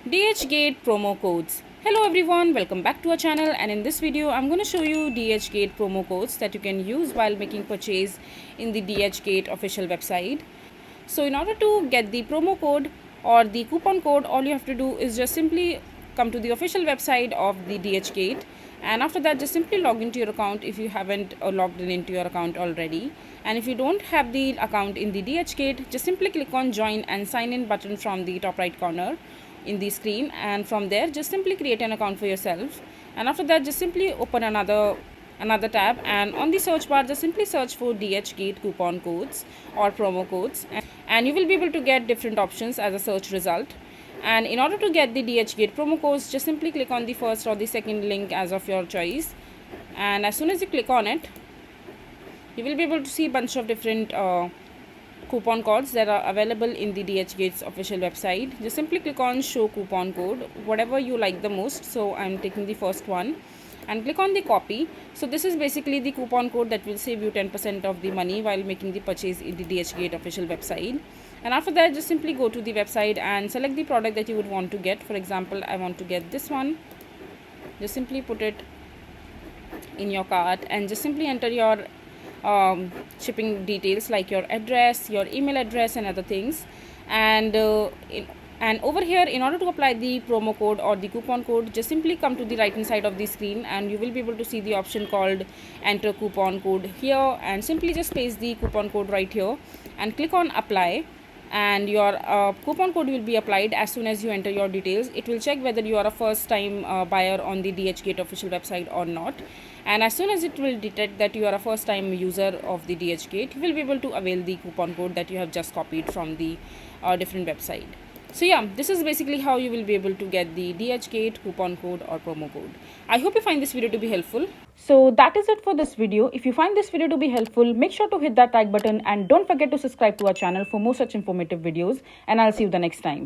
Dhgate promo codes. Hello everyone, welcome back to our channel, and in this video I'm going to show you Dhgate promo codes that you can use while making purchase in the Dhgate official website. So in order to get the promo code or the coupon code, all you have to do is just simply come to the official website of the Dhgate, and after that just simply log into your account if you haven't logged in into your account already. And if you don't have the account in the Dhgate, just simply click on join and sign in button from the top right corner in the screen, and from there just simply create an account for yourself. And after that just simply open another tab, and on the search bar just simply search for Dhgate coupon codes or promo codes, and you will be able to get different options as a search result. And in order to get the Dhgate promo codes, just simply click on the first or the second link as of your choice, and as soon as you click on it, you will be able to see a bunch of different coupon codes that are available in the Dhgate's official website. Just simply click on show coupon code, whatever you like the most. So I'm taking the first one, and click on the copy. So this is basically the coupon code that will save you 10% of the money while making the purchase in the Dhgate official website. And after that just simply go to the website and select the product that you would want to get. For example, I want to get this one. Just simply put it in your cart and just simply enter your shipping details like your address, your email address and other things. And over here, in order to apply the promo code or the coupon code, just simply come to the right hand side of the screen, and you will be able to see the option called enter coupon code here, and simply just paste the coupon code right here and click on apply. And your coupon code will be applied as soon as you enter your details. It will check whether you are a first time buyer on the Dhgate official website or not, and as soon as it will detect that you are a first time user of the Dhgate, you will be able to avail the coupon code that you have just copied from the different website. So yeah, this is basically how you will be able to get the Dhgate coupon code or promo code. I hope you find this video to be helpful. So that is it for this video. If you find this video to be helpful, make sure to hit that like button and don't forget to subscribe to our channel for more such informative videos, and I'll see you the next time.